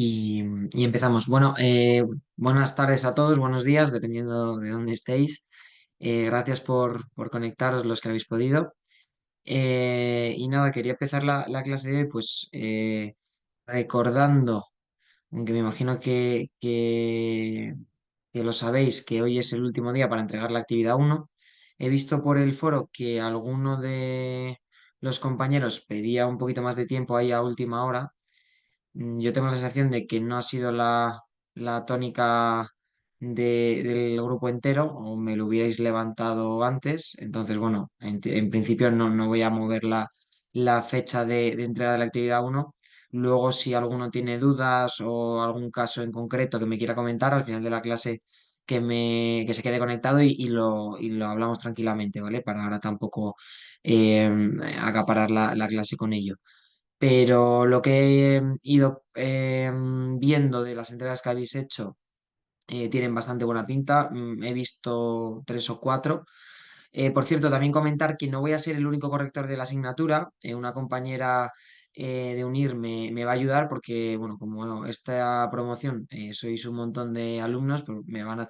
Y empezamos. Bueno, buenas tardes a todos, buenos días, dependiendo de dónde estéis. Gracias por conectaros los que habéis podido. Y nada, quería empezar la clase de hoy, pues recordando, aunque me imagino que lo sabéis, que hoy es el último día para entregar la actividad uno. He visto por el foro que alguno de los compañeros pedía un poquito más de tiempo ahí a última hora. Yo tengo la sensación de que no ha sido la tónica del grupo entero, o me lo hubierais levantado antes. Entonces, bueno, en principio no voy a mover la fecha de entrega de la actividad uno. Luego, si alguno tiene dudas o algún caso en concreto que me quiera comentar, al final de la clase que se quede conectado y lo hablamos tranquilamente, ¿vale? Para ahora tampoco eh, acaparar la clase con ello. Pero lo que he ido viendo de las entregas que habéis hecho tienen bastante buena pinta. He visto tres o cuatro. Por cierto, también comentar que no voy a ser el único corrector de la asignatura. Una compañera de UNIR me va a ayudar porque, bueno, como bueno, esta promoción sois un montón de alumnos, pues me van a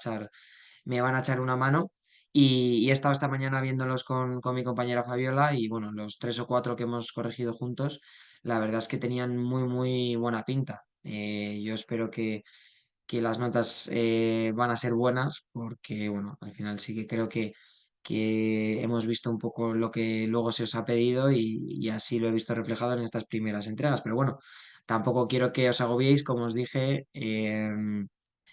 echar una mano. Y he estado esta mañana viéndolos con mi compañera Fabiola y bueno, los tres o cuatro que hemos corregido juntos, la verdad es que tenían muy, muy buena pinta. Yo espero que las notas van a ser buenas porque bueno, al final sí que creo que hemos visto un poco lo que luego se os ha pedido y así lo he visto reflejado en estas primeras entregas. Pero bueno, tampoco quiero que os agobiéis, como os dije.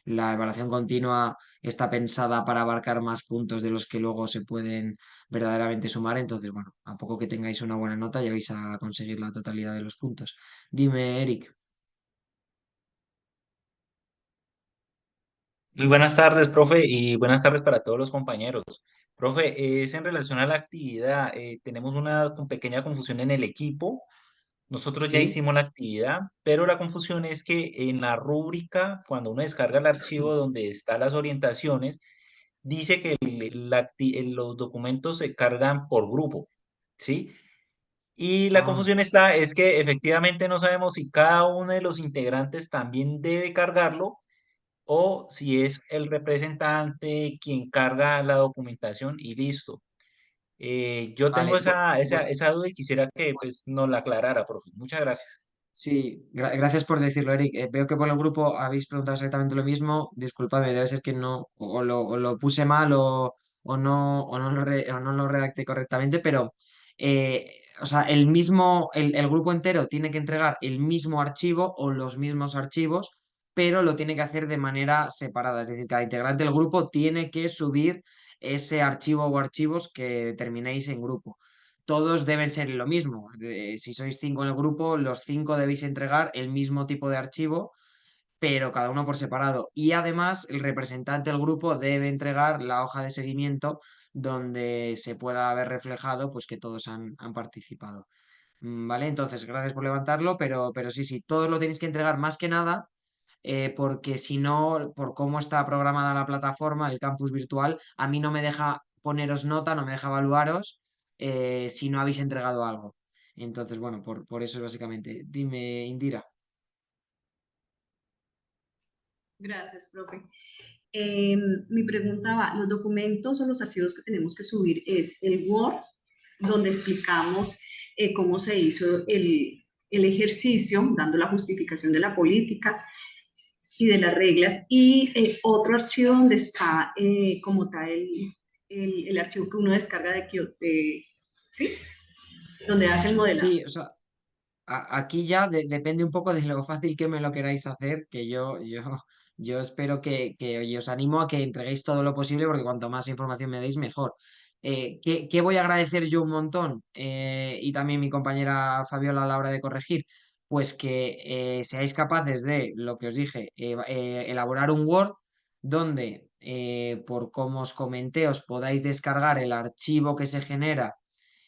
La evaluación continua está pensada para abarcar más puntos de los que luego se pueden verdaderamente sumar. Entonces, bueno, a poco que tengáis una buena nota, ya vais a conseguir la totalidad de los puntos. Dime, Eric. Muy buenas tardes, profe, y buenas tardes para todos los compañeros. Profe, es en relación a la actividad. Tenemos una pequeña confusión en el equipo. Nosotros ya ¿Sí? hicimos la actividad, pero la confusión es que en la rúbrica, cuando uno descarga el archivo donde están las orientaciones, dice que los documentos se cargan por grupo, ¿sí? Y la Ah, confusión está, es que efectivamente no sabemos si cada uno de los integrantes también debe cargarlo o si es el representante quien carga la documentación y listo. Yo tengo vale. esa duda y quisiera que pues nos la aclarara, profe. Muchas gracias. Sí, gracias por decirlo, Eric. Veo que por el grupo habéis preguntado exactamente lo mismo. Disculpadme, debe ser que no, o lo puse mal o no lo redacté correctamente, pero o sea, el grupo entero tiene que entregar el mismo archivo o los mismos archivos, pero lo tiene que hacer de manera separada. Es decir, cada integrante del grupo tiene que subir ese archivo o archivos que determinéis en grupo. Todos deben ser lo mismo. Si sois cinco en el grupo, los cinco debéis entregar el mismo tipo de archivo, pero cada uno por separado. Y además, el representante del grupo debe entregar la hoja de seguimiento donde se pueda ver reflejado pues, que todos han participado. ¿Vale? Entonces, gracias por levantarlo, pero sí, todos lo tenéis que entregar más que nada. Porque si no, por cómo está programada la plataforma, el campus virtual, a mí no me deja poneros nota, no me deja evaluaros si no habéis entregado algo. Entonces, bueno, por eso es básicamente. Dime, Indira. Gracias, profe. Mi pregunta va, los documentos o los archivos que tenemos que subir es el Word, donde explicamos cómo se hizo el ejercicio, dando la justificación de la política y de las reglas, y otro archivo donde está como tal el archivo que uno descarga ¿sí? Donde hace el modelado. Sí, o sea, aquí ya depende un poco de lo fácil que me lo queráis hacer, que yo espero que oye, os animo a que entreguéis todo lo posible, porque cuanto más información me deis, mejor. ¿Qué voy a agradecer yo un montón? Y también mi compañera Fabiola a la hora de corregir, pues que seáis capaces de, lo que os dije, elaborar un Word donde, por como os comenté, os podáis descargar el archivo que se genera,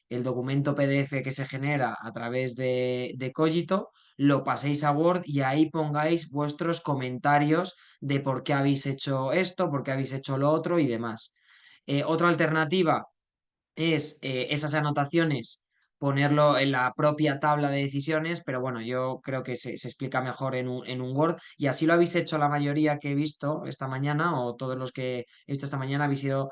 el documento PDF que se genera a través de Cogito, lo paséis a Word y ahí pongáis vuestros comentarios de por qué habéis hecho esto, por qué habéis hecho lo otro y demás. Otra alternativa es esas anotaciones. ponerlo en la propia tabla de decisiones, pero bueno, yo creo que se explica mejor en un Word y así lo habéis hecho la mayoría que he visto esta mañana o todos los que he visto esta mañana habéis sido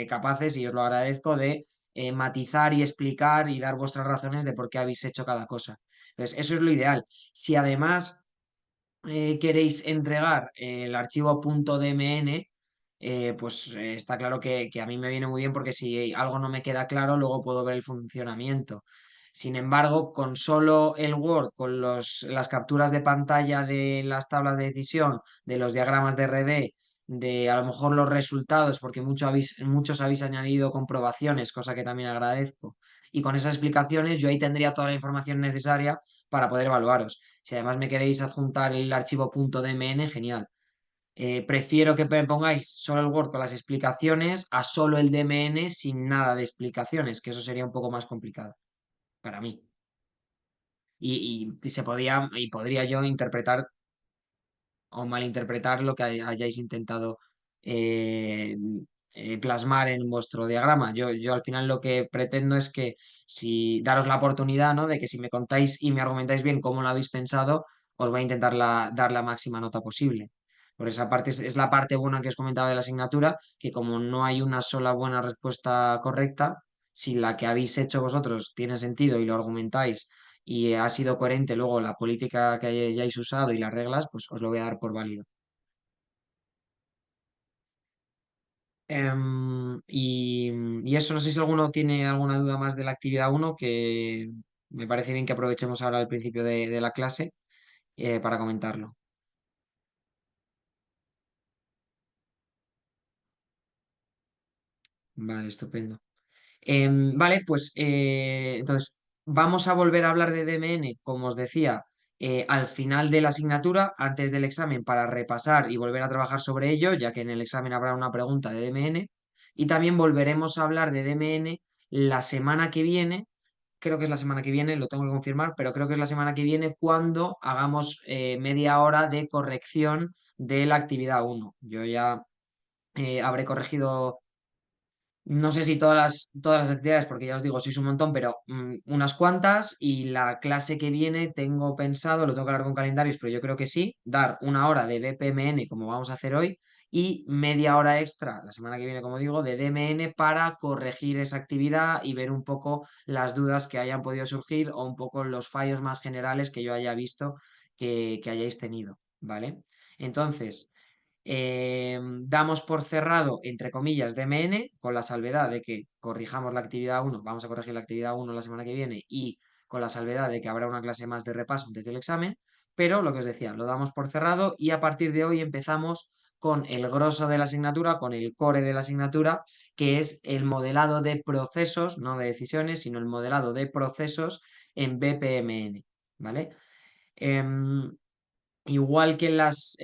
capaces y os lo agradezco de matizar y explicar y dar vuestras razones de por qué habéis hecho cada cosa. Entonces, eso es lo ideal. Si además queréis entregar el archivo .dmn, está claro que a mí me viene muy bien porque si algo no me queda claro, luego puedo ver el funcionamiento. Sin embargo, con solo el Word, con las capturas de pantalla de las tablas de decisión, de los diagramas de RD, de a lo mejor los resultados, porque muchos habéis añadido comprobaciones, cosa que también agradezco. Y con esas explicaciones yo ahí tendría toda la información necesaria para poder evaluaros. Si además me queréis adjuntar el archivo .dmn, genial. Prefiero que me pongáis solo el Word con las explicaciones a solo el DMN sin nada de explicaciones, que eso sería un poco más complicado para mí. Y podría yo interpretar o malinterpretar lo que hayáis intentado eh, plasmar en vuestro diagrama. Yo al final lo que pretendo es que si daros la oportunidad, ¿no? De que si me contáis y me argumentáis bien cómo lo habéis pensado, os voy a intentar dar la máxima nota posible. Por esa parte es la parte buena que os comentaba de la asignatura, que como no hay una sola buena respuesta correcta, si la que habéis hecho vosotros tiene sentido y lo argumentáis y ha sido coherente luego la política que hayáis usado y las reglas, pues os lo voy a dar por válido. Y eso, no sé si alguno tiene alguna duda más de la actividad uno que me parece bien que aprovechemos ahora al principio de la clase para comentarlo. Vale, estupendo. Vale, pues entonces vamos a volver a hablar de DMN, como os decía, al final de la asignatura, antes del examen, para repasar y volver a trabajar sobre ello, ya que en el examen habrá una pregunta de DMN. Y también volveremos a hablar de DMN la semana que viene, creo que es la semana que viene, lo tengo que confirmar, pero creo que es la semana que viene cuando hagamos media hora de corrección de la actividad uno. Yo ya habré corregido no sé si todas las actividades, porque ya os digo, sois un montón, pero unas cuantas. Y la clase que viene tengo pensado, lo tengo que hablar con calendarios, pero yo creo que sí, dar una hora de BPMN como vamos a hacer hoy y media hora extra la semana que viene, como digo, de DMN para corregir esa actividad y ver un poco las dudas que hayan podido surgir o un poco los fallos más generales que yo haya visto que hayáis tenido, ¿vale? Entonces... damos por cerrado, entre comillas, DMN, con la salvedad de que corrijamos la actividad uno, vamos a corregir la actividad uno la semana que viene y con la salvedad de que habrá una clase más de repaso antes del examen, pero lo que os decía, lo damos por cerrado y a partir de hoy empezamos con el grosso de la asignatura, con el core de la asignatura, que es el modelado de procesos, no de decisiones, sino el modelado de procesos en BPMN, ¿vale? Em, Igual que las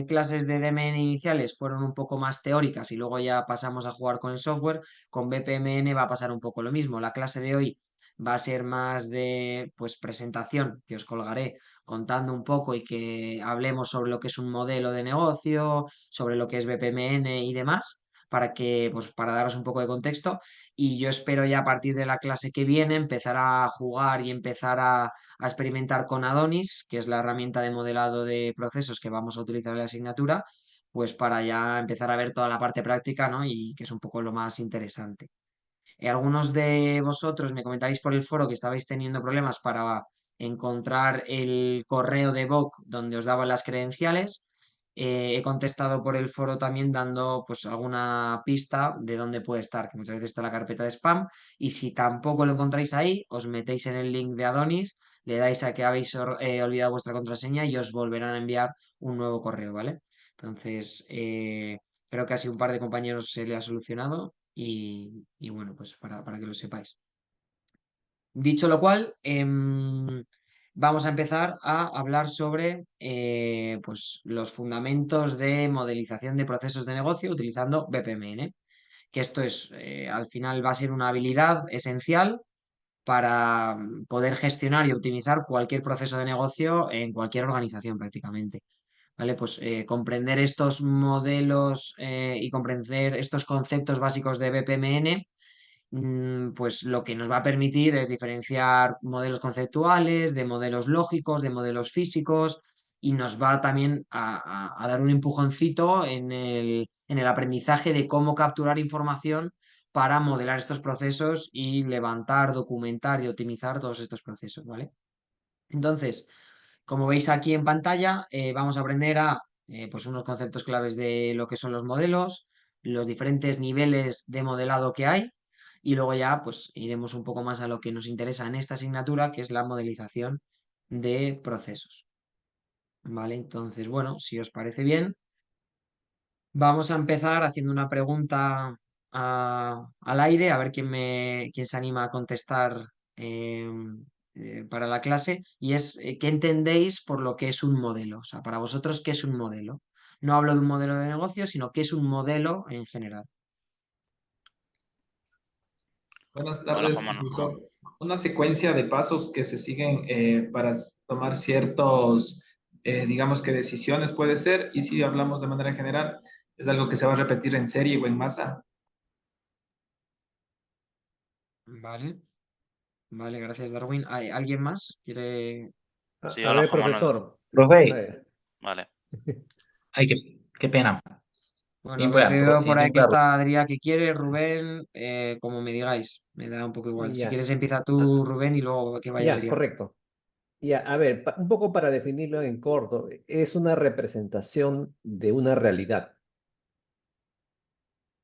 clases de DMN iniciales fueron un poco más teóricas y luego ya pasamos a jugar con el software, con BPMN va a pasar un poco lo mismo. La clase de hoy va a ser más de pues presentación que os colgaré contando un poco y que hablemos sobre lo que es un modelo de negocio, sobre lo que es BPMN y demás, para que pues para daros un poco de contexto y yo espero ya a partir de la clase que viene empezar a jugar y empezar a experimentar con Adonis, que es la herramienta de modelado de procesos que vamos a utilizar en la asignatura, pues para ya empezar a ver toda la parte práctica, ¿no? Y que es un poco lo más interesante. Algunos de vosotros me comentáis por el foro que estabais teniendo problemas para encontrar el correo de VOC donde os daban las credenciales. He contestado por el foro también dando pues alguna pista de dónde puede estar, que muchas veces está en la carpeta de spam. Y si tampoco lo encontráis ahí, os metéis en el link de Adonis, le dais a que habéis olvidado vuestra contraseña y os volverán a enviar un nuevo correo, ¿vale? Entonces, creo que así un par de compañeros se le ha solucionado y bueno, pues para que lo sepáis. Dicho lo cual, vamos a empezar a hablar sobre pues, los fundamentos de modelización de procesos de negocio utilizando BPMN, que esto es, al final va a ser una habilidad esencial para poder gestionar y optimizar cualquier proceso de negocio en cualquier organización prácticamente. ¿Vale? Pues comprender estos modelos y comprender estos conceptos básicos de BPMN pues lo que nos va a permitir es diferenciar modelos conceptuales de modelos lógicos, de modelos físicos, y nos va también a dar un empujoncito en el aprendizaje de cómo capturar información para modelar estos procesos y levantar, documentar y optimizar todos estos procesos, ¿vale? Entonces, como veis aquí en pantalla, vamos a aprender pues unos conceptos claves de lo que son los modelos, los diferentes niveles de modelado que hay, y luego ya pues iremos un poco más a lo que nos interesa en esta asignatura, que es la modelización de procesos. ¿Vale? Entonces, bueno, si os parece bien, vamos a empezar haciendo una pregunta al aire, a ver quién se anima a contestar para la clase, y es ¿qué entendéis por lo que es un modelo? O sea, para vosotros, ¿qué es un modelo? No hablo de un modelo de negocio, sino qué es un modelo en general. Buenas Hola, tardes, Juan Manuel. profesor. Una secuencia de pasos que se siguen para tomar ciertos, digamos que decisiones puede ser, y si hablamos de manera general, es algo que se va a repetir en serie o en masa. Vale, vale, gracias, Darwin. ¿Alguien más quiere? Sí, A hola, ver, Juan Manuel. profesor. A Profe, ver, Vale. ay, qué pena. Bueno, Bien pueda, veo por ahí bien que pueda. está Adrián que quiere, Rubén, como me digáis, me da un poco igual. Si ya, quieres empieza tú, Rubén, y luego que vaya ya, Adrián. correcto. Ya, a ver, un poco para definirlo en corto, es una representación de una realidad.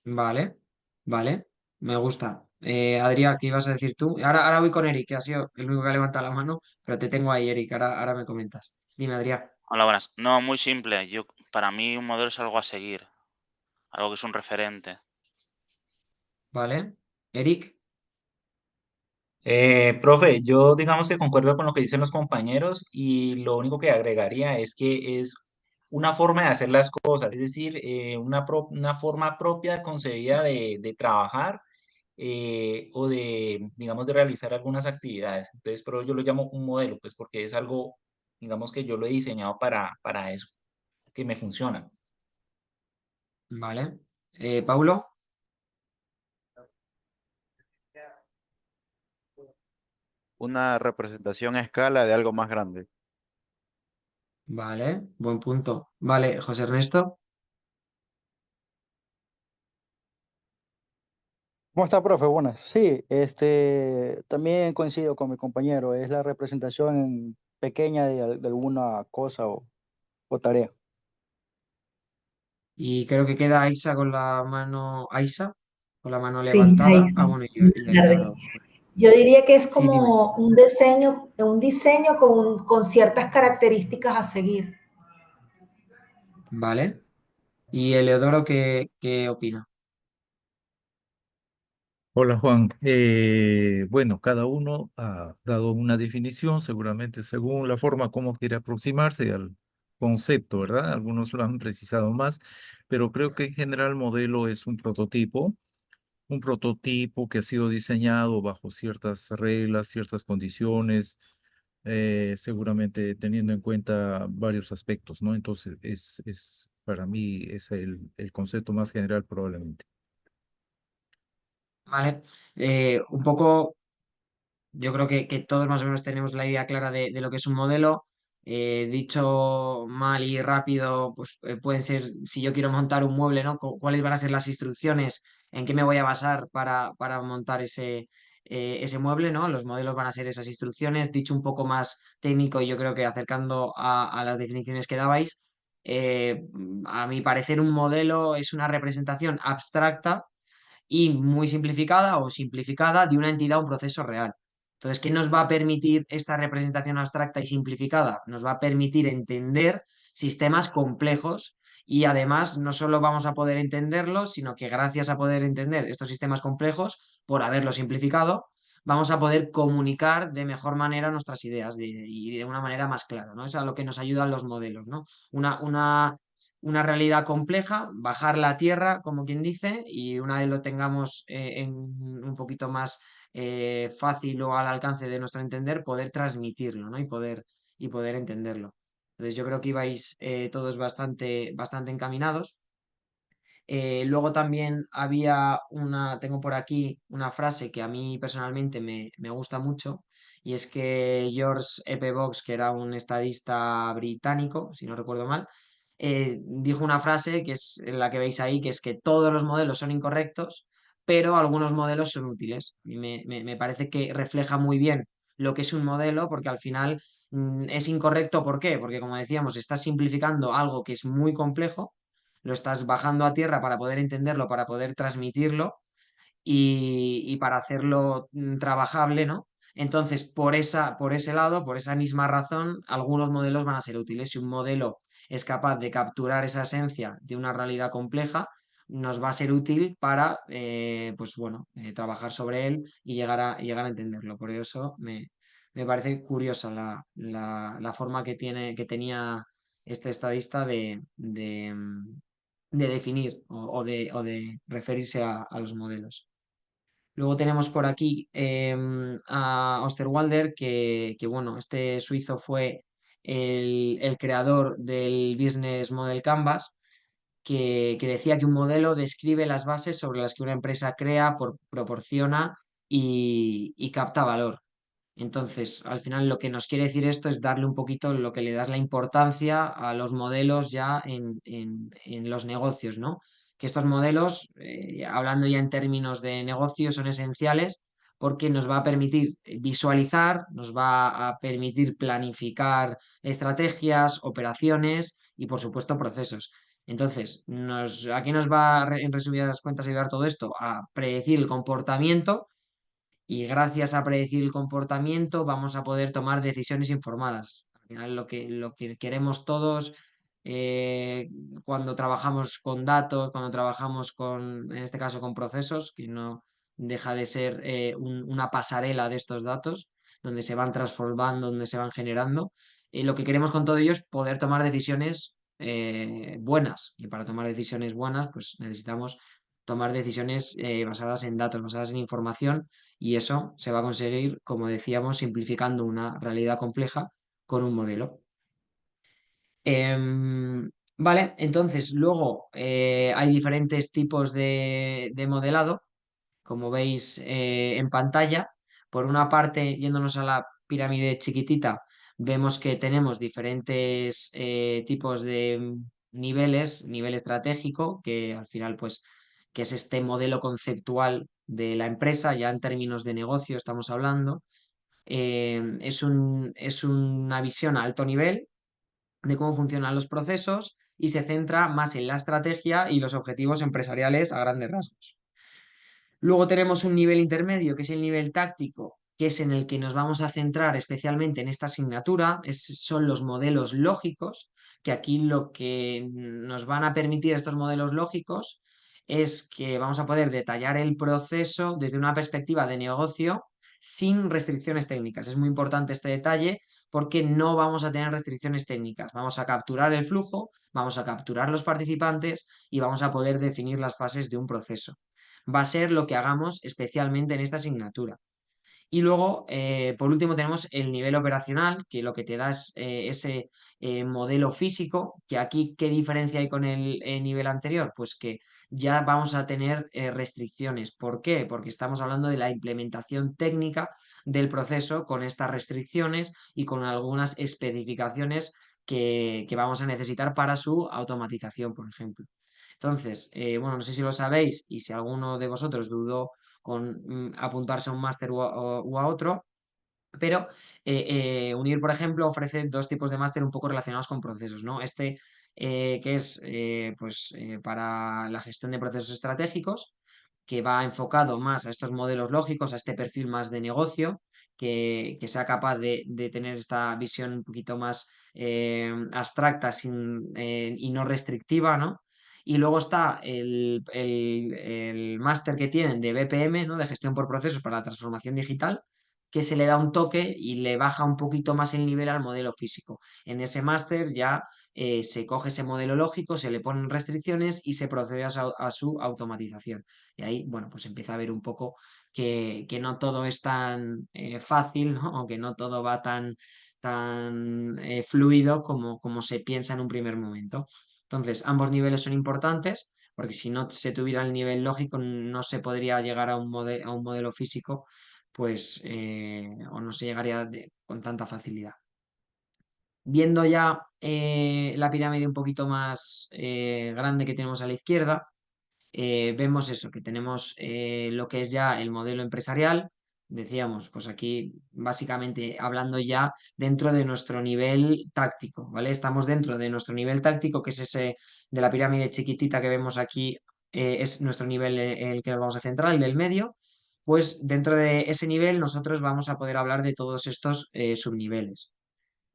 Vale, vale, me gusta. Adrián, ¿qué ibas a decir tú? Ahora voy con Eric, que ha sido el único que ha levantado la mano, pero te tengo ahí, Eric, ahora me comentas. Dime, Adrián. Hola, buenas. No, muy simple. Para mí un modelo es algo a seguir, algo que es un referente. Vale, Eric, Profe, yo digamos que concuerdo con lo que dicen los compañeros y lo único que agregaría es que es una forma de hacer las cosas, es decir, una forma propia concebida de trabajar o de, digamos, de realizar algunas actividades. Entonces, pero yo lo llamo un modelo, pues porque es algo, digamos que yo lo he diseñado para eso, que me funciona. vale. Paulo, Una representación a escala de algo más grande. vale, buen punto. Vale, José Ernesto, ¿Cómo está, profe? Buenas. Sí, también coincido con mi compañero, es la representación pequeña de alguna cosa o tarea. y creo que queda Aisa con la mano, Aisa, con la mano Sí, ahí levantada. Ah, sí. bueno, y Buenas tardes. Aidaro. Yo diría que es Sí, dime. como un diseño con ciertas características a seguir. Vale. ¿Y Eleodoro qué opina? Hola Juan, bueno, cada uno ha dado una definición, seguramente según la forma como quiere aproximarse al concepto, ¿verdad? Algunos lo han precisado más, pero creo que en general modelo es un prototipo que ha sido diseñado bajo ciertas reglas, ciertas condiciones, seguramente teniendo en cuenta varios aspectos, ¿no? Entonces, para mí es el concepto más general probablemente. Vale. Un poco. Yo creo que todos más o menos tenemos la idea clara de lo que es un modelo. Dicho mal y rápido, pues pueden ser, si yo quiero montar un mueble, ¿no? ¿Cuáles van a ser las instrucciones? ¿En qué me voy a basar para montar ese mueble, ¿no? Los modelos van a ser esas instrucciones. Dicho un poco más técnico, y yo creo que acercando a las definiciones que dabais, a mi parecer un modelo es una representación abstracta y muy simplificada o simplificada de una entidad o un proceso real. Entonces, ¿qué nos va a permitir esta representación abstracta y simplificada? Nos va a permitir entender sistemas complejos, y además no solo vamos a poder entenderlos, sino que gracias a poder entender estos sistemas complejos, por haberlos simplificado, vamos a poder comunicar de mejor manera nuestras ideas y de una manera más clara, ¿no? Es a lo que nos ayudan los modelos, ¿no? Una realidad compleja, bajarla a tierra, como quien dice, y una vez lo tengamos en un poquito más fácil o al alcance de nuestro entender, poder transmitirlo, ¿no? Y poder entenderlo. Entonces yo creo que ibais todos bastante encaminados. Luego también tengo por aquí una frase que a mí personalmente me gusta mucho, y es que George E.P. Box, que era un estadista británico, si no recuerdo mal, dijo una frase que es la que veis ahí, que es que todos los modelos son incorrectos, pero algunos modelos son útiles. Y me parece que refleja muy bien lo que es un modelo, porque al final es incorrecto. ¿Por qué? Porque como decíamos, estás simplificando algo que es muy complejo, lo estás bajando a tierra para poder entenderlo, para poder transmitirlo y para hacerlo trabajable, ¿no? Entonces, por ese lado, por esa misma razón, algunos modelos van a ser útiles. Si un modelo es capaz de capturar esa esencia de una realidad compleja, nos va a ser útil para, pues bueno, trabajar sobre él y llegar a entenderlo. Por eso me parece curiosa la forma que tenía este estadista de definir o de referirse a los modelos. Luego tenemos por aquí a Osterwalder, bueno, este suizo fue el creador del Business Model Canvas, que decía que un modelo describe las bases sobre las que una empresa crea, proporciona y capta valor. Entonces, al final lo que nos quiere decir esto es darle un poquito lo que le das la importancia a los modelos ya en los negocios, ¿no? Que estos modelos, hablando ya en términos de negocio, son esenciales porque nos va a permitir visualizar, nos va a permitir planificar estrategias, operaciones y, por supuesto, procesos. Entonces, ¿a qué nos va, en resumidas cuentas, a ayudar todo esto? A predecir el comportamiento, y gracias a predecir el comportamiento vamos a poder tomar decisiones informadas. Al final lo que queremos todos, eh, cuando trabajamos con datos, cuando trabajamos en este caso con procesos, que no deja de ser una pasarela de estos datos, donde se van transformando, donde se van generando. Lo que queremos con todo ello es poder tomar decisiones buenas. Y para tomar decisiones buenas, pues necesitamos tomar decisiones basadas en datos, basadas en información, y eso se va a conseguir, como decíamos, simplificando una realidad compleja con un modelo. Vale, entonces luego hay diferentes tipos de modelado, como veis en pantalla. Por una parte, yéndonos a la pirámide chiquitita, vemos que tenemos diferentes tipos de nivel estratégico, que al final, pues, que es este modelo conceptual de la empresa, ya en términos de negocio estamos hablando. Es una visión a alto nivel de cómo funcionan los procesos y se centra más en la estrategia y los objetivos empresariales a grandes rasgos. Luego tenemos un nivel intermedio, que es el nivel táctico, que es en el que nos vamos a centrar especialmente en esta asignatura. Son los modelos lógicos, que aquí lo que nos van a permitir estos modelos lógicos es que vamos a poder detallar el proceso desde una perspectiva de negocio sin restricciones técnicas. Es muy importante este detalle porque no vamos a tener restricciones técnicas. Vamos a capturar el flujo, vamos a capturar los participantes y vamos a poder definir las fases de un proceso. Va a ser lo que hagamos especialmente en esta asignatura. Y luego, por último, tenemos el nivel operacional, que lo que te da es ese modelo físico, que aquí, ¿qué diferencia hay con el nivel anterior? Pues que ya vamos a tener restricciones. ¿Por qué? Porque estamos hablando de la implementación técnica del proceso con estas restricciones y con algunas especificaciones que vamos a necesitar para su automatización, por ejemplo. Entonces, bueno, no sé si lo sabéis y si alguno de vosotros dudó con apuntarse a un máster o a otro, pero UNIR, por ejemplo, ofrece dos tipos de máster un poco relacionados con procesos, ¿no? Este que es para la gestión de procesos estratégicos, que va enfocado más a estos modelos lógicos, a este perfil más de negocio, que sea capaz de tener esta visión un poquito más abstracta y no restrictiva, ¿no? Y luego está el máster que tienen de BPM, ¿no? De gestión por procesos para la transformación digital, que se le da un toque y le baja un poquito más el nivel al modelo físico. En ese máster ya se coge ese modelo lógico, se le ponen restricciones y se procede a su automatización. Y ahí, bueno, pues empieza a ver un poco que no todo es tan fácil, ¿no? O que no todo va tan fluido como se piensa en un primer momento. Entonces, ambos niveles son importantes porque si no se tuviera el nivel lógico no se podría llegar a un modelo físico, pues, o no se llegaría con tanta facilidad. Viendo ya la pirámide un poquito más grande que tenemos a la izquierda, vemos eso, que tenemos lo que es ya el modelo empresarial. Decíamos, pues aquí básicamente hablando ya dentro de nuestro nivel táctico, ¿vale? Estamos dentro de nuestro nivel táctico, que es ese de la pirámide chiquitita que vemos aquí, es nuestro nivel el que nos vamos a centrar, el del medio. Pues dentro de ese nivel nosotros vamos a poder hablar de todos estos subniveles.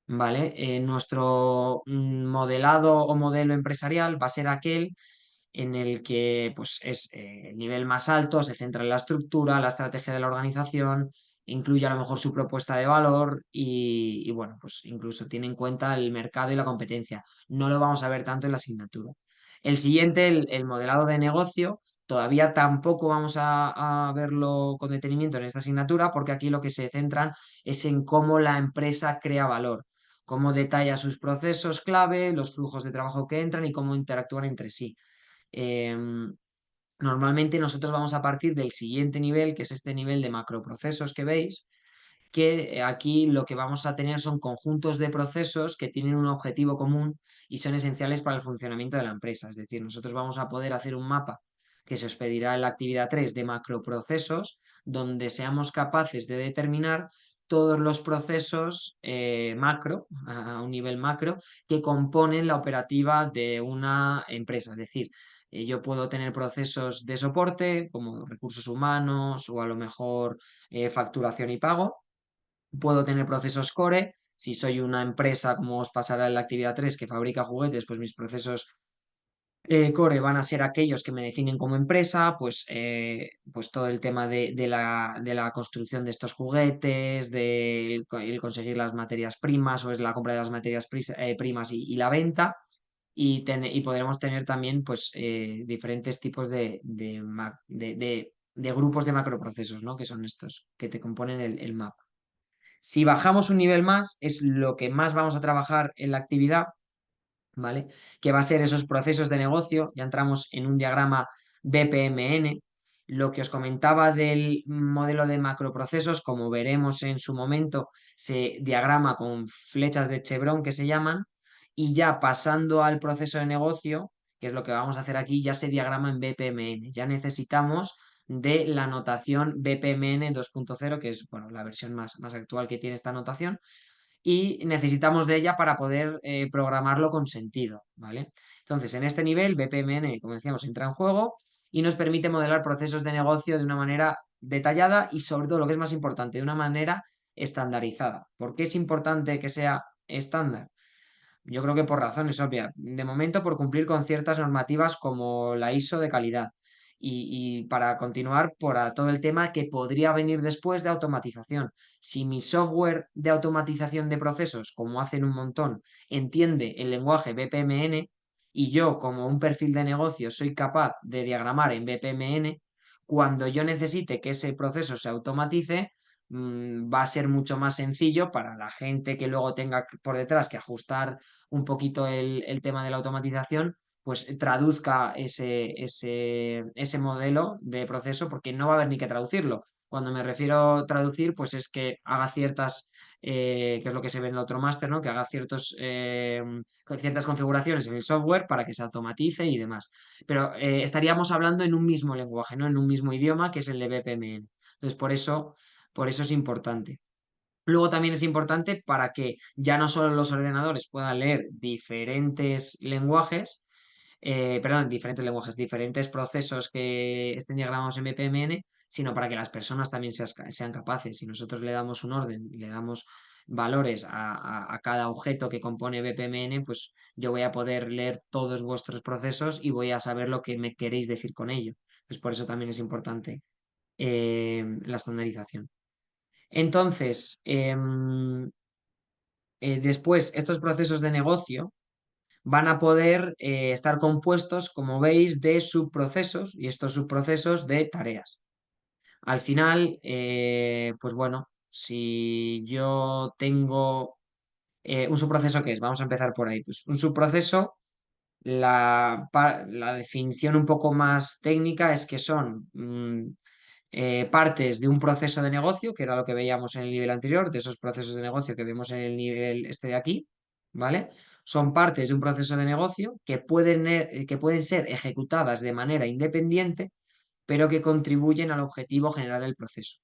¿Vale? Nuestro modelado o modelo empresarial va a ser aquel en el que pues, es el nivel más alto, se centra en la estructura, la estrategia de la organización, incluye a lo mejor su propuesta de valor y, bueno, pues incluso tiene en cuenta el mercado y la competencia. No lo vamos a ver tanto en la asignatura. El siguiente, el modelado de negocio, todavía tampoco vamos a verlo con detenimiento en esta asignatura porque aquí lo que se centran es en cómo la empresa crea valor, cómo detalla sus procesos clave, los flujos de trabajo que entran y cómo interactúan entre sí. Normalmente nosotros vamos a partir del siguiente nivel, que es este nivel de macroprocesos que veis, que aquí lo que vamos a tener son conjuntos de procesos que tienen un objetivo común y son esenciales para el funcionamiento de la empresa. Es decir, nosotros vamos a poder hacer un mapa que se os pedirá en la actividad 3 de macroprocesos, donde seamos capaces de determinar todos los procesos macro, a un nivel macro, que componen la operativa de una empresa. Es decir, yo puedo tener procesos de soporte como recursos humanos o a lo mejor facturación y pago. Puedo tener procesos core. Si soy una empresa, como os pasará en la actividad 3, que fabrica juguetes, pues mis procesos core van a ser aquellos que me definen como empresa, pues todo el tema de la construcción de estos juguetes, de el conseguir las materias primas o es la compra de las materias primas y la venta. Y podremos tener también pues, diferentes tipos de grupos de macroprocesos, ¿no? Que son estos, que te componen el mapa. Si bajamos un nivel más, es lo que más vamos a trabajar en la actividad, ¿vale? Que va a ser esos procesos de negocio. Ya entramos en un diagrama BPMN. Lo que os comentaba del modelo de macroprocesos, como veremos en su momento, se diagrama con flechas de Chevron que se llaman, y ya pasando al proceso de negocio, que es lo que vamos a hacer aquí, ya se diagrama en BPMN. Ya necesitamos de la notación BPMN 2.0, que es bueno, la versión más actual que tiene esta notación, y necesitamos de ella para poder programarlo con sentido, ¿vale? Entonces, en este nivel, BPMN, como decíamos, entra en juego y nos permite modelar procesos de negocio de una manera detallada y, sobre todo, lo que es más importante, de una manera estandarizada. ¿Por qué es importante que sea estándar? Yo creo que por razones obvias. De momento, por cumplir con ciertas normativas como la ISO de calidad. Y para continuar, por todo el tema que podría venir después de automatización. Si mi software de automatización de procesos, como hacen un montón, entiende el lenguaje BPMN y yo, como un perfil de negocio, soy capaz de diagramar en BPMN, cuando yo necesite que ese proceso se automatice, va a ser mucho más sencillo para la gente que luego tenga por detrás que ajustar un poquito el tema de la automatización, pues traduzca ese modelo de proceso, porque no va a haber ni que traducirlo. Cuando me refiero a traducir, pues es que haga ciertas, que es lo que se ve en el otro máster, ¿no? Que haga ciertas configuraciones en el software para que se automatice y demás. Pero estaríamos hablando en un mismo lenguaje, ¿no? En un mismo idioma, que es el de BPMN. Entonces, por eso es importante. Luego también es importante para que ya no solo los ordenadores puedan leer diferentes procesos que estén diagramados en BPMN, sino para que las personas también sean capaces. Si nosotros le damos un orden y le damos valores a cada objeto que compone BPMN, pues yo voy a poder leer todos vuestros procesos y voy a saber lo que me queréis decir con ello. Pues por eso también es importante la estandarización. Entonces, después, estos procesos de negocio van a poder estar compuestos, como veis, de subprocesos y estos subprocesos de tareas. Al final, pues bueno, si yo tengo un subproceso, ¿qué es? Vamos a empezar por ahí. Pues un subproceso La definición un poco más técnica es que son partes de un proceso de negocio, que era lo que veíamos en el nivel anterior, de esos procesos de negocio que vemos en el nivel este de aquí, ¿vale? Son partes de un proceso de negocio que pueden ser ejecutadas de manera independiente, pero que contribuyen al objetivo general del proceso.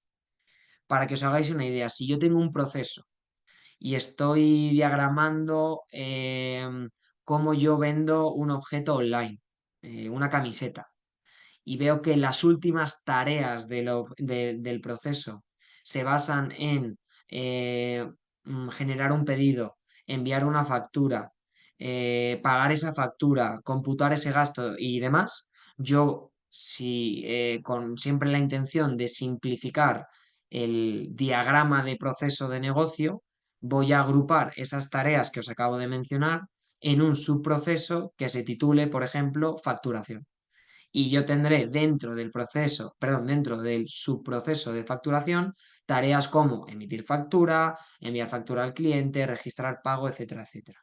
Para que os hagáis una idea, si yo tengo un proceso y estoy diagramando cómo yo vendo un objeto online, una camiseta, y veo que las últimas tareas del proceso se basan en generar un pedido, enviar una factura, pagar esa factura, computar ese gasto y demás, yo, si con siempre la intención de simplificar el diagrama de proceso de negocio, voy a agrupar esas tareas que os acabo de mencionar en un subproceso que se titule, por ejemplo, facturación. Y yo tendré dentro del proceso, perdón, dentro del subproceso de facturación, tareas como emitir factura, enviar factura al cliente, registrar pago, etcétera, etcétera.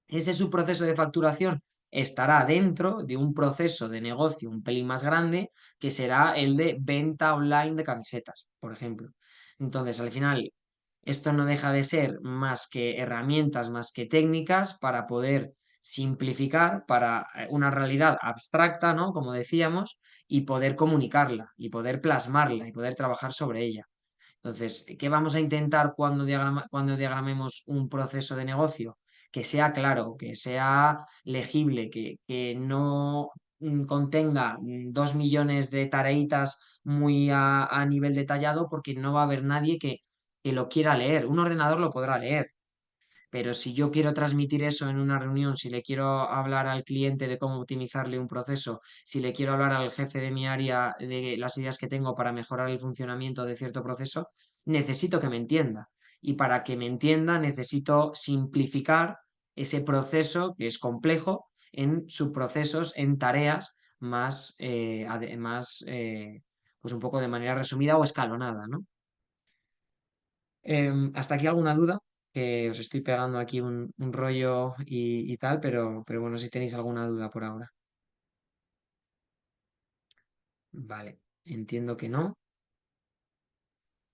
Ese subproceso de facturación estará dentro de un proceso de negocio un pelín más grande, que será el de venta online de camisetas, por ejemplo. Entonces, al final, esto no deja de ser más que herramientas, más que técnicas para poder simplificar para una realidad abstracta, ¿no? Como decíamos, y poder comunicarla, y poder plasmarla, y poder trabajar sobre ella. Entonces, ¿qué vamos a intentar cuando diagramemos un proceso de negocio? Que sea claro, que sea legible, que no contenga 2 millones de tareitas muy a nivel detallado, porque no va a haber nadie que lo quiera leer. Un ordenador lo podrá leer, pero si yo quiero transmitir eso en una reunión, si le quiero hablar al cliente de cómo optimizarle un proceso, si le quiero hablar al jefe de mi área de las ideas que tengo para mejorar el funcionamiento de cierto proceso, necesito que me entienda. Y para que me entienda, necesito simplificar ese proceso que es complejo en subprocesos, en tareas más, pues un poco de manera resumida o escalonada, ¿no? ¿Hasta aquí alguna duda? Que os estoy pegando aquí un rollo y tal, pero bueno, si tenéis alguna duda por ahora. Vale, entiendo que no.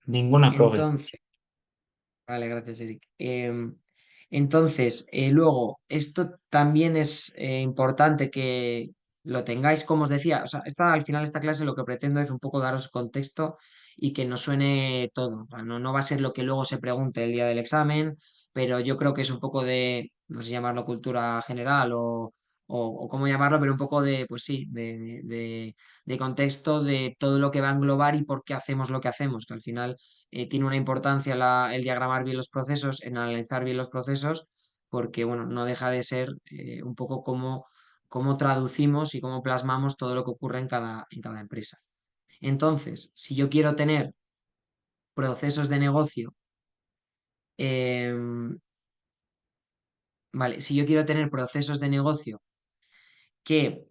Ninguna, profe. Entonces, vale, gracias, Eric. Entonces, luego, esto también es importante que lo tengáis, como os decía, o sea, al final esta clase lo que pretendo es un poco daros contexto y que nos suene todo. O sea, no va a ser lo que luego se pregunte el día del examen, pero yo creo que es un poco de, no sé llamarlo cultura general o cómo llamarlo, pero un poco de, pues sí, de contexto de todo lo que va a englobar y por qué hacemos lo que hacemos, que al final tiene una importancia el diagramar bien los procesos, en analizar bien los procesos, porque bueno, no deja de ser un poco cómo traducimos y cómo plasmamos todo lo que ocurre en cada empresa. Entonces, si yo quiero tener procesos de negocio, em, vale, si yo quiero tener procesos de negocio que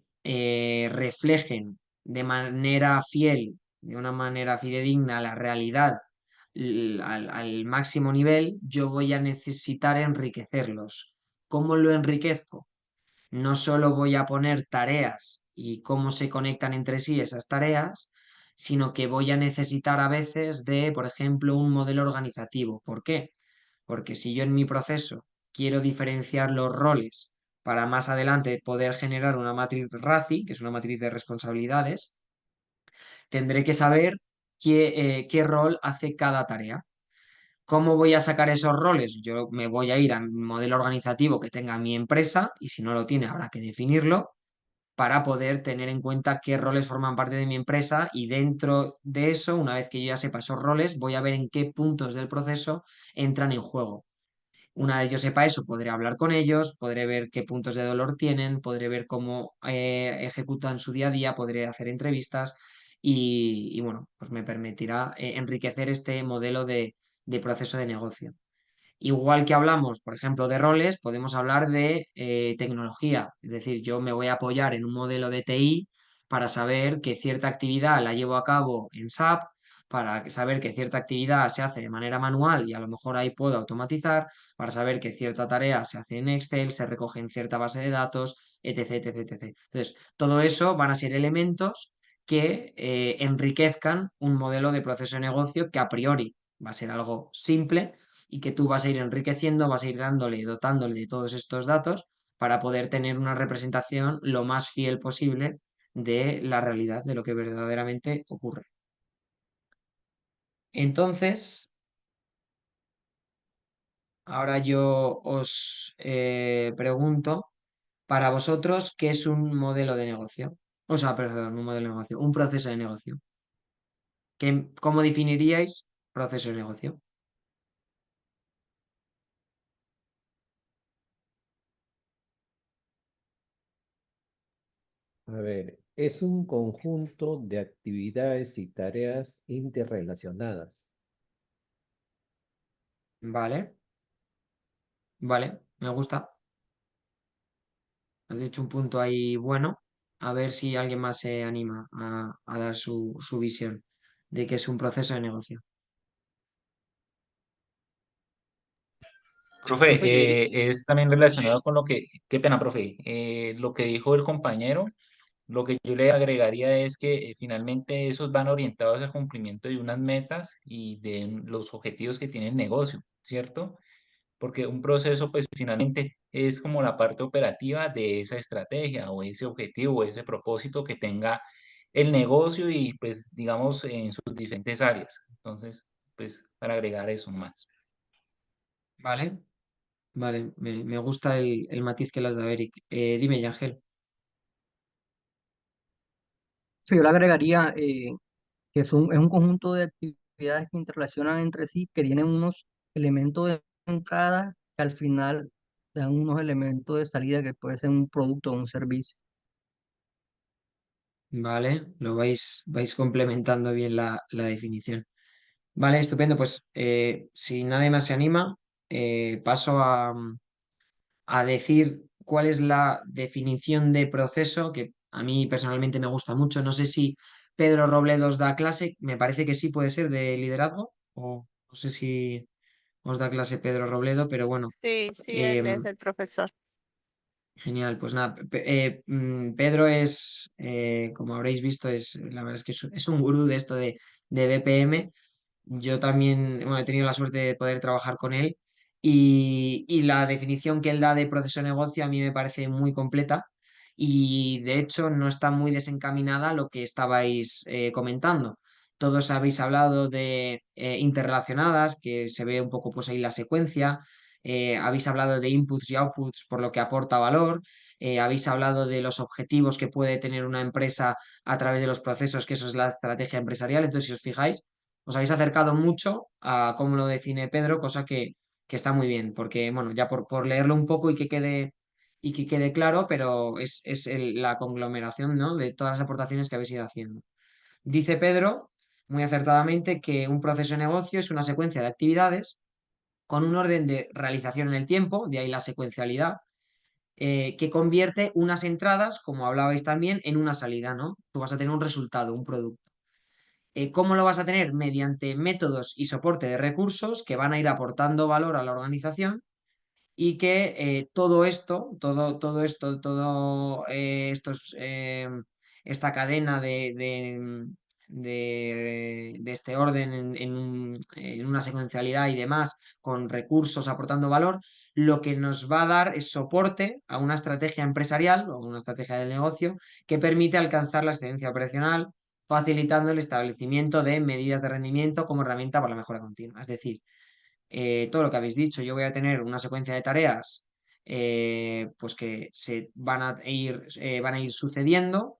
reflejen de manera fiel, de una manera fidedigna la realidad al máximo nivel, yo voy a necesitar enriquecerlos. ¿Cómo lo enriquezco? No solo voy a poner tareas y cómo se conectan entre sí esas tareas, sino que voy a necesitar a veces de, por ejemplo, un modelo organizativo. ¿Por qué? Porque si yo en mi proceso quiero diferenciar los roles para más adelante poder generar una matriz RACI, que es una matriz de responsabilidades, tendré que saber qué rol hace cada tarea. ¿Cómo voy a sacar esos roles? Yo me voy a ir a un modelo organizativo que tenga mi empresa y si no lo tiene habrá que definirlo para poder tener en cuenta qué roles forman parte de mi empresa y dentro de eso, una vez que yo ya sepa esos roles, voy a ver en qué puntos del proceso entran en juego. Una vez yo sepa eso, podré hablar con ellos, podré ver qué puntos de dolor tienen, podré ver cómo ejecutan su día a día, podré hacer entrevistas y bueno, pues me permitirá enriquecer este modelo de proceso de negocio. Igual que hablamos, por ejemplo, de roles, podemos hablar de tecnología. Es decir, yo me voy a apoyar en un modelo de TI para saber que cierta actividad la llevo a cabo en SAP, para saber que cierta actividad se hace de manera manual y a lo mejor ahí puedo automatizar, para saber que cierta tarea se hace en Excel, se recoge en cierta base de datos, etc, etc, etc. Entonces, todo eso van a ser elementos que enriquezcan un modelo de proceso de negocio que a priori va a ser algo simple y que tú vas a ir enriqueciendo, vas a ir dándole, dotándole de todos estos datos para poder tener una representación lo más fiel posible de la realidad, de lo que verdaderamente ocurre. Entonces, ahora yo os pregunto, para vosotros, ¿qué es un modelo de negocio? O sea, perdón, un modelo de negocio, un proceso de negocio. ¿Cómo definiríais proceso de negocio? A ver, es un conjunto de actividades y tareas interrelacionadas. Vale, vale, me gusta. Has dicho un punto ahí bueno. A ver si alguien más se anima a dar su visión de que es un proceso de negocio. Profe, Profe, yo diría, es también relacionado con lo que, qué pena, profe, lo que dijo el compañero. Lo que yo le agregaría es que finalmente esos van orientados al cumplimiento de unas metas y de los objetivos que tiene el negocio, ¿cierto? Porque un proceso, pues finalmente es como la parte operativa de esa estrategia o ese objetivo o ese propósito que tenga el negocio y pues digamos en sus diferentes áreas. Entonces, pues para agregar eso más. Vale, vale, me gusta el matiz que le has dado, Eric. Dime, Yangel. Sí, yo le agregaría que es un conjunto de actividades que interrelacionan entre sí, que tienen unos elementos de entrada que al final dan unos elementos de salida que puede ser un producto o un servicio. Vale, vais complementando bien la definición. Vale, estupendo. Pues si nadie más se anima, paso a decir cuál es la definición de proceso, que a mí personalmente me gusta mucho. No sé si Pedro Robledo os da clase, me parece que sí puede ser de liderazgo, o no sé si os da clase Pedro Robledo, pero bueno. Sí, sí, él es em, el profesor. Genial, pues nada, Pedro es, como habréis visto, la verdad es que es un gurú de esto de BPM. Yo también, bueno, he tenido la suerte de poder trabajar con él y la definición que él da de proceso de negocio a mí me parece muy completa y de hecho no está muy desencaminada a lo que estabais comentando. Todos habéis hablado de interrelacionadas, que se ve un poco pues ahí la secuencia. Habéis hablado de inputs y outputs, por lo que aporta valor. Habéis hablado de los objetivos que puede tener una empresa a través de los procesos, que eso es la estrategia empresarial. Entonces, si os fijáis, os habéis acercado mucho a cómo lo define Pedro, cosa que está muy bien, porque, bueno, ya por leerlo un poco y que quede claro, pero es la conglomeración, ¿no? De todas las aportaciones que habéis ido haciendo. Dice Pedro, muy acertadamente, que un proceso de negocio es una secuencia de actividades con un orden de realización en el tiempo, de ahí la secuencialidad, que convierte unas entradas, como hablabais también, en una salida, ¿no? Tú vas a tener un resultado, un producto. ¿Cómo lo vas a tener? Mediante métodos y soporte de recursos que van a ir aportando valor a la organización y que todo esto, todo esto, todo esta cadena de este orden en una secuencialidad y demás, con recursos aportando valor, lo que nos va a dar es soporte a una estrategia empresarial o una estrategia del negocio que permite alcanzar la excelencia operacional, facilitando el establecimiento de medidas de rendimiento como herramienta para la mejora continua. Es decir, todo lo que habéis dicho. Yo voy a tener una secuencia de tareas pues que van a ir sucediendo.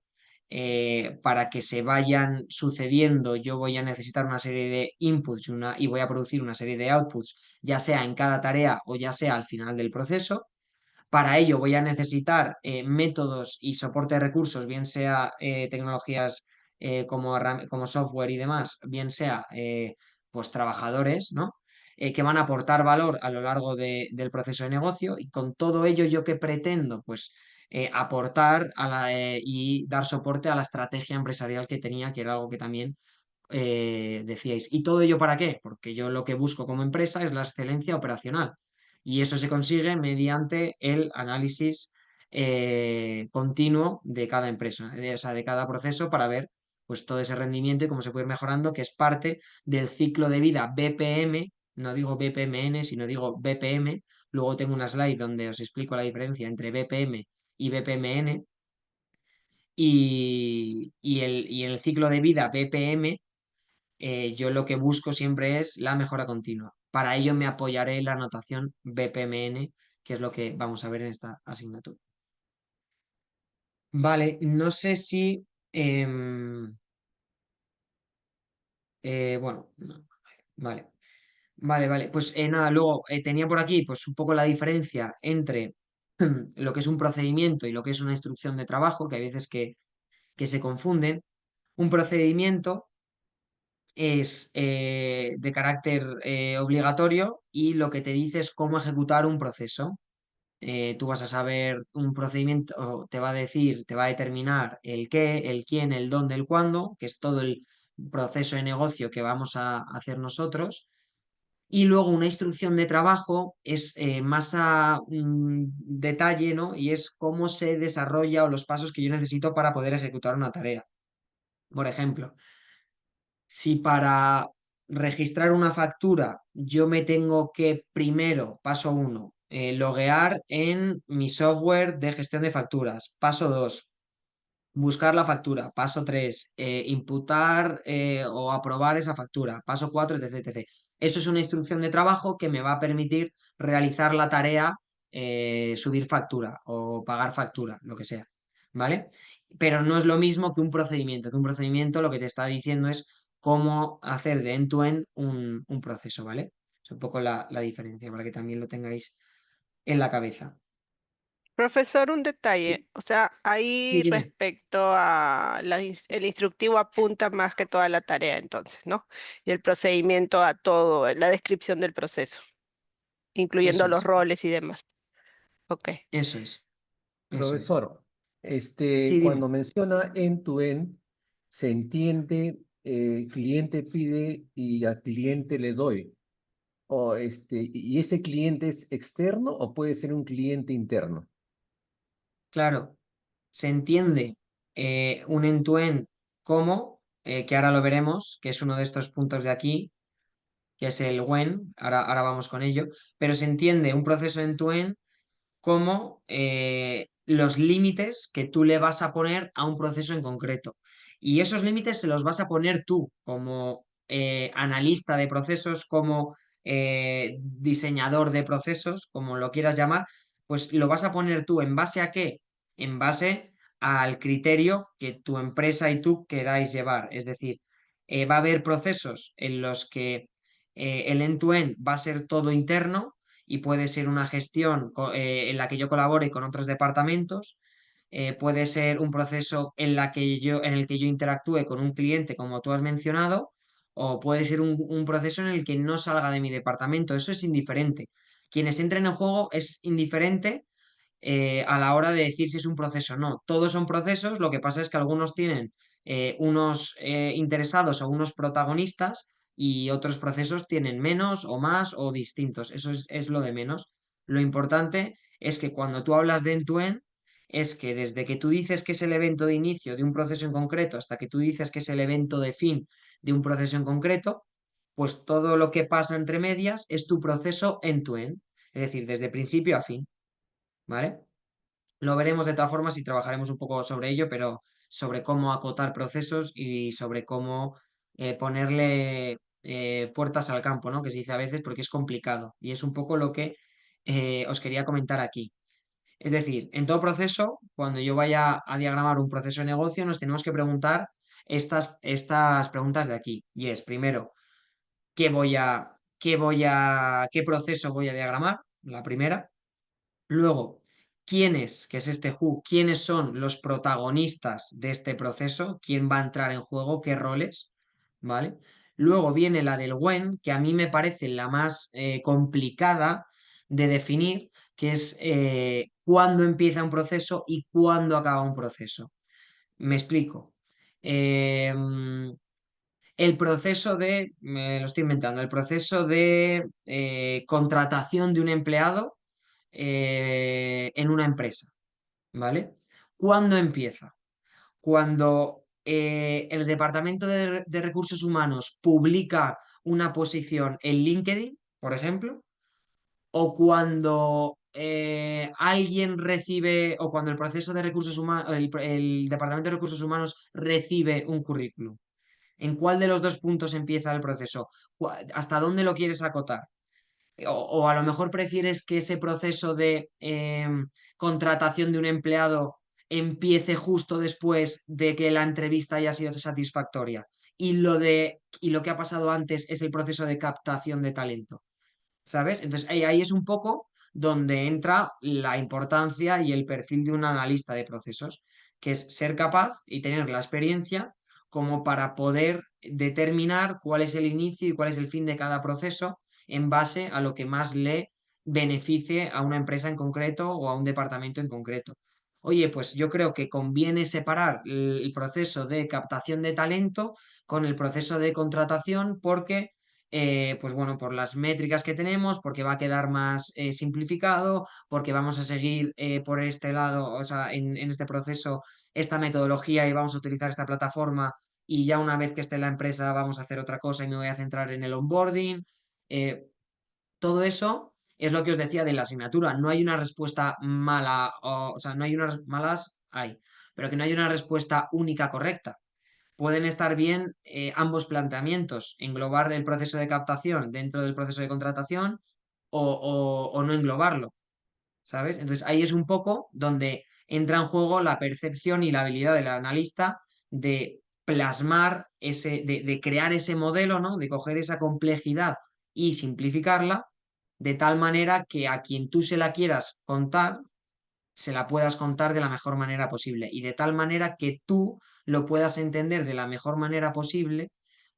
Para que se vayan sucediendo, yo voy a necesitar una serie de inputs y voy a producir una serie de outputs, ya sea en cada tarea o ya sea al final del proceso. Para ello voy a necesitar métodos y soporte de recursos, bien sea tecnologías como software y demás, bien sea pues trabajadores, ¿no? Que van a aportar valor a lo largo del proceso de negocio y con todo ello yo que pretendo, pues aportar y dar soporte a la estrategia empresarial que tenía, que era algo que también decíais. ¿Y todo ello para qué? Porque yo lo que busco como empresa es la excelencia operacional y eso se consigue mediante el análisis continuo de cada empresa, o sea, de cada proceso para ver pues todo ese rendimiento y cómo se puede ir mejorando, que es parte del ciclo de vida BPM, no digo BPMN, sino digo BPM. Luego tengo una slide donde os explico la diferencia entre BPM y BPMN. Y el ciclo de vida BPM, yo lo que busco siempre es la mejora continua. Para ello me apoyaré en la notación BPMN, que es lo que vamos a ver en esta asignatura. Vale, no sé si... bueno, no, vale. Vale. Pues nada, luego tenía por aquí pues un poco la diferencia entre lo que es un procedimiento y lo que es una instrucción de trabajo, que hay veces que se confunden. Un procedimiento es de carácter obligatorio y lo que te dice es cómo ejecutar un proceso. Tú vas a saber un procedimiento, o te va a decir, te va a determinar el qué, el quién, el dónde, el cuándo, que es todo el proceso de negocio que vamos a hacer nosotros. Y luego una instrucción de trabajo es más a detalle, ¿no? Y es cómo se desarrolla o los pasos que yo necesito para poder ejecutar una tarea. Por ejemplo, si para registrar una factura yo me tengo que primero, paso 1, loguear en mi software de gestión de facturas. Paso 2, buscar la factura. Paso 3, imputar o aprobar esa factura. Paso 4, etc. Eso es una instrucción de trabajo que me va a permitir realizar la tarea, subir factura o pagar factura, lo que sea. ¿Vale? Pero no es lo mismo que un procedimiento. Que un procedimiento lo que te está diciendo es cómo hacer de end-to-end un proceso, ¿vale? Es un poco la diferencia para que también lo tengáis en la cabeza. Profesor, un Sí, detalle. O sea, sí, ahí dime. respecto a el instructivo apunta más que toda la tarea, entonces, ¿no? Y el procedimiento a todo, la descripción del proceso, incluyendo Eso los es, roles y demás. Ok. eso es, eso es. Profesor, Sí, cuando dime. menciona end-to-end, se entiende, cliente pide y al cliente le doy. O ¿y ese cliente es externo o puede ser un cliente interno? Claro, se entiende un end-to-end como, que ahora lo veremos, que es uno de estos puntos de aquí, que es el when, ahora vamos con ello, pero se entiende un proceso end-to-end como los límites que tú le vas a poner a un proceso en concreto. Y esos límites se los vas a poner tú como analista de procesos, como diseñador de procesos, como lo quieras llamar, pues lo vas a poner tú en base a qué? En base al criterio que tu empresa y tú queráis llevar. Es decir, va a haber procesos en los que el end-to-end va a ser todo interno y puede ser una gestión en la que yo colabore con otros departamentos, puede ser un proceso en el que yo interactúe con un cliente, como tú has mencionado, o puede ser un proceso en el que no salga de mi departamento. Eso es indiferente. Quienes entren en juego es indiferente a la hora de decir si es un proceso o no. Todos son procesos, lo que pasa es que algunos tienen unos interesados o unos protagonistas y otros procesos tienen menos o más o distintos. Eso es lo de menos. Lo importante es que cuando tú hablas de end-to-end, es que desde que tú dices que es el evento de inicio de un proceso en concreto hasta que tú dices que es el evento de fin de un proceso en concreto, pues todo lo que pasa entre medias es tu proceso end-to-end, es decir, desde principio a fin, ¿vale? Lo veremos de todas formas y trabajaremos un poco sobre ello, pero sobre cómo acotar procesos y sobre cómo ponerle puertas al campo, ¿no? Que se dice a veces porque es complicado y es un poco lo que os quería comentar aquí. Es decir, en todo proceso, cuando yo vaya a diagramar un proceso de negocio, nos tenemos que preguntar estas preguntas de aquí. Y es, primero, qué proceso voy a diagramar? La primera. Luego, ¿quiénes, que es este who, quiénes son los protagonistas de este proceso? ¿Quién va a entrar en juego? ¿Qué roles? ¿Vale? Luego viene la del when, que a mí me parece la más complicada de definir, que es cuándo empieza un proceso y cuándo acaba un proceso. Me explico. el proceso de, me lo estoy inventando, el proceso de contratación de un empleado en una empresa, ¿vale? ¿Cuándo empieza? Cuando el Departamento de Recursos Humanos publica una posición en LinkedIn, por ejemplo, o cuando alguien recibe, o cuando el proceso de recursos humanos, el Departamento de Recursos Humanos recibe un currículum. ¿En cuál de los dos puntos empieza el proceso? ¿Hasta dónde lo quieres acotar? O a lo mejor prefieres que ese proceso de contratación de un empleado empiece justo después de que la entrevista haya sido satisfactoria. Y lo que ha pasado antes es el proceso de captación de talento. ¿Sabes? Entonces ahí es un poco donde entra la importancia y el perfil de un analista de procesos, que es ser capaz y tener la experiencia como para poder determinar cuál es el inicio y cuál es el fin de cada proceso en base a lo que más le beneficie a una empresa en concreto o a un departamento en concreto. Oye, pues yo creo que conviene separar el proceso de captación de talento con el proceso de contratación porque pues bueno, por las métricas que tenemos, porque va a quedar más simplificado, porque vamos a seguir por este lado, o sea, en este proceso, esta metodología y vamos a utilizar esta plataforma y ya una vez que esté en la empresa vamos a hacer otra cosa y me voy a centrar en el onboarding. Eh, Todo eso es lo que os decía de la asignatura. No hay una respuesta mala, o sea, no hay unas malas, hay, pero que no hay una respuesta única correcta. Pueden estar bien ambos planteamientos, englobar el proceso de captación dentro del proceso de contratación o no englobarlo, ¿sabes? Entonces ahí es un poco donde entra en juego la percepción y la habilidad del analista de plasmar de crear ese modelo, ¿no? De coger esa complejidad y simplificarla de tal manera que a quien tú se la quieras contar se la puedas contar de la mejor manera posible y de tal manera que tú lo puedas entender de la mejor manera posible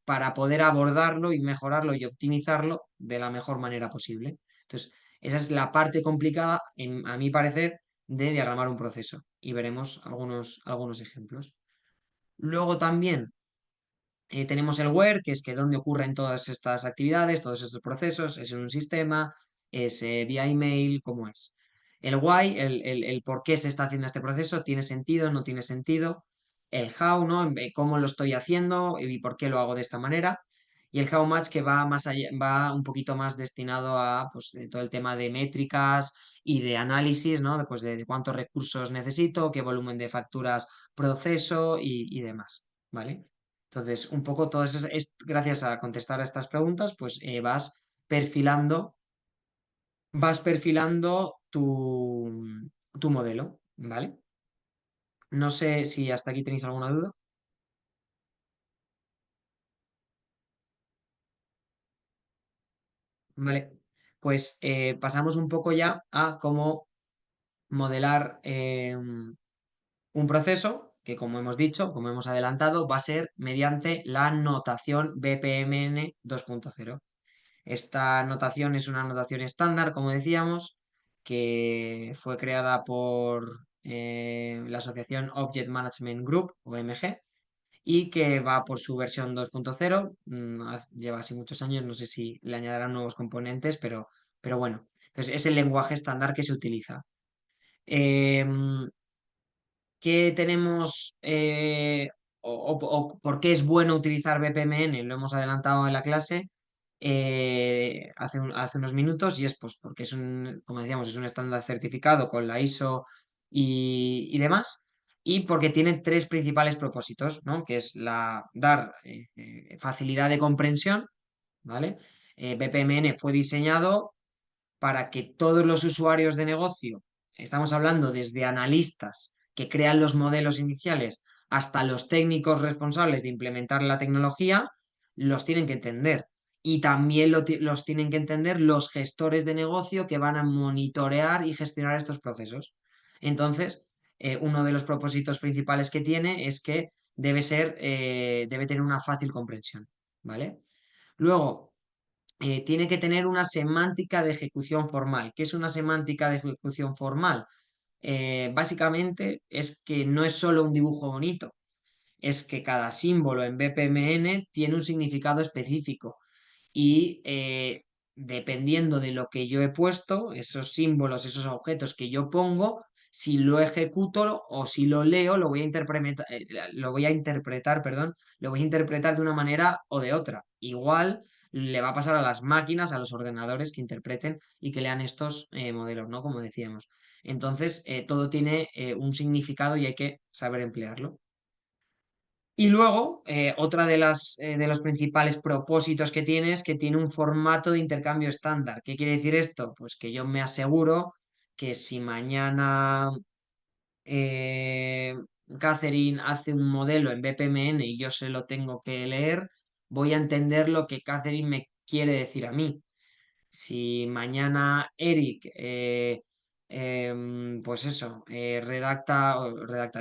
para poder abordarlo y mejorarlo y optimizarlo de la mejor manera posible. Entonces, esa es la parte complicada, a mi parecer, de diagramar un proceso y veremos algunos ejemplos. Luego también tenemos el where, que es que dónde ocurren todas estas actividades, todos estos procesos, es en un sistema, es vía email, ¿cómo es? El why, el por qué se está haciendo este proceso, ¿tiene sentido, no tiene sentido? El how, ¿no? ¿Cómo lo estoy haciendo y por qué lo hago de esta manera? Y el how much, que va más allá, va un poquito más destinado a pues, todo el tema de métricas y de análisis, ¿no? Pues de cuántos recursos necesito, qué volumen de facturas proceso y demás, ¿vale? Entonces, un poco todo eso gracias a contestar a estas preguntas, pues vas perfilando tu modelo, ¿vale? No sé si hasta aquí tenéis alguna duda. Vale, pues pasamos un poco ya a cómo modelar un proceso que, como hemos dicho, como hemos adelantado, va a ser mediante la notación BPMN 2.0. Esta notación es una notación estándar, como decíamos, que fue creada por la asociación Object Management Group, OMG, y que va por su versión 2.0. Lleva así muchos años, no sé si le añadirán nuevos componentes, pero bueno, entonces es el lenguaje estándar que se utiliza. Em, ¿Qué tenemos o por qué es bueno utilizar BPMN? Lo hemos adelantado en la clase hace unos minutos y es pues porque es como decíamos, es un estándar certificado con la ISO y demás y porque tiene tres principales propósitos, ¿no? Que es dar facilidad de comprensión, ¿vale? BPMN fue diseñado para que todos los usuarios de negocio, estamos hablando desde analistas que crean los modelos iniciales hasta los técnicos responsables de implementar la tecnología, los tienen que entender. Y también los tienen que entender los gestores de negocio que van a monitorear y gestionar estos procesos. Entonces, uno de los propósitos principales que tiene es que debe tener una fácil comprensión, ¿vale? Luego, tiene que tener una semántica de ejecución formal. ¿Qué es una semántica de ejecución formal? Básicamente es que no es solo un dibujo bonito. es que cada símbolo en BPMN tiene un significado específico y dependiendo de lo que yo he puesto, esos símbolos, esos objetos que yo pongo, si lo ejecuto o si lo leo, lo voy a interpretar, perdón, lo voy a interpretar de una manera o de otra. Igual le va a pasar a las máquinas, a los ordenadores que interpreten y que lean estos modelos, ¿no? Como decíamos. Entonces, todo tiene un significado y hay que saber emplearlo. Y luego, otra de los principales propósitos que tiene es que tiene un formato de intercambio estándar. ¿Qué quiere decir esto? Pues que yo me aseguro que si mañana eh, Catherine hace un modelo en BPMN y yo se lo tengo que leer, voy a entender lo que Catherine me quiere decir a mí. Si mañana Eric, pues eso, redacta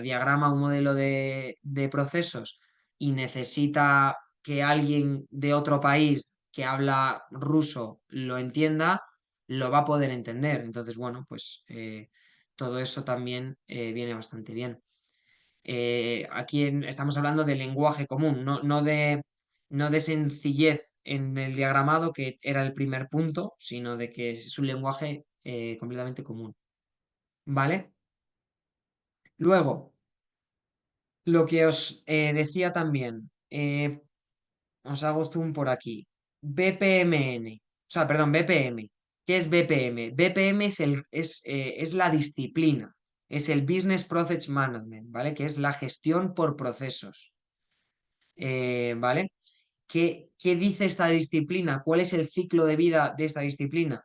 diagrama un modelo de procesos y necesita que alguien de otro país que habla ruso lo entienda, lo va a poder entender. Entonces, bueno, pues todo eso también viene bastante bien. Aquí estamos hablando de lenguaje común, no de sencillez en el diagramado, que era el primer punto, sino de que es un lenguaje completamente común. ¿Vale? Luego, lo que os decía también, os hago zoom por aquí. BPMN, o sea, perdón, BPM. ¿Qué es BPM? BPM es la disciplina, es el Business Process Management, ¿vale? Que es la gestión por procesos. ¿Vale? ¿Qué dice esta disciplina? ¿Cuál es el ciclo de vida de esta disciplina?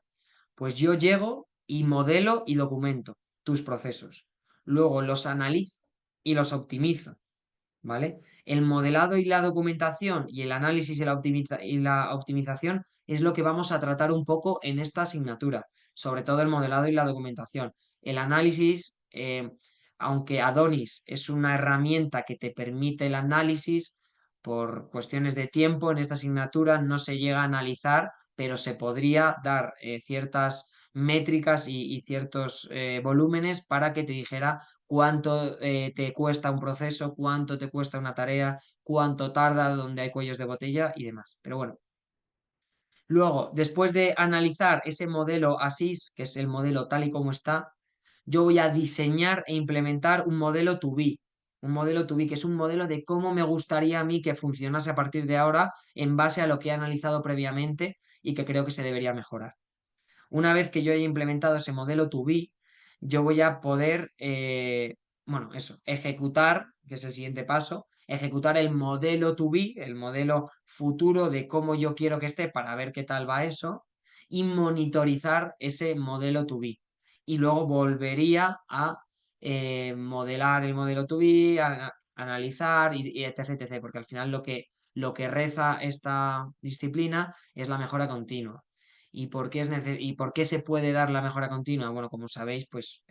Pues yo llego y modelo y documento tus procesos. Luego los analizo y los optimizo. ¿Vale? El modelado y la documentación y el análisis y la optimización es lo que vamos a tratar un poco en esta asignatura, sobre todo el modelado y la documentación. El análisis, aunque Adonis es una herramienta que te permite el análisis, por cuestiones de tiempo en esta asignatura no se llega a analizar, pero se podría dar ciertas métricas y ciertos volúmenes para que te dijera cuánto te cuesta un proceso, cuánto te cuesta una tarea, cuánto tarda, dónde hay cuellos de botella y demás. Pero bueno. Luego, después de analizar ese modelo ASIS, que es el modelo tal y como está, yo voy a diseñar e implementar un modelo to be. Un modelo to be, que es un modelo de cómo me gustaría a mí que funcionase a partir de ahora en base a lo que he analizado previamente y que creo que se debería mejorar. Una vez que yo haya implementado ese modelo to be, yo voy a poder, bueno, eso, ejecutar, que es el siguiente paso, ejecutar el modelo to be, el modelo futuro de cómo yo quiero que esté para ver qué tal va eso, y monitorizar ese modelo to be. Y luego volvería a modelar el modelo to be, analizar y etc, etc, porque al final lo que reza esta disciplina es la mejora continua. ¿Y por qué y por qué se puede dar la mejora continua? Bueno, como sabéis, pues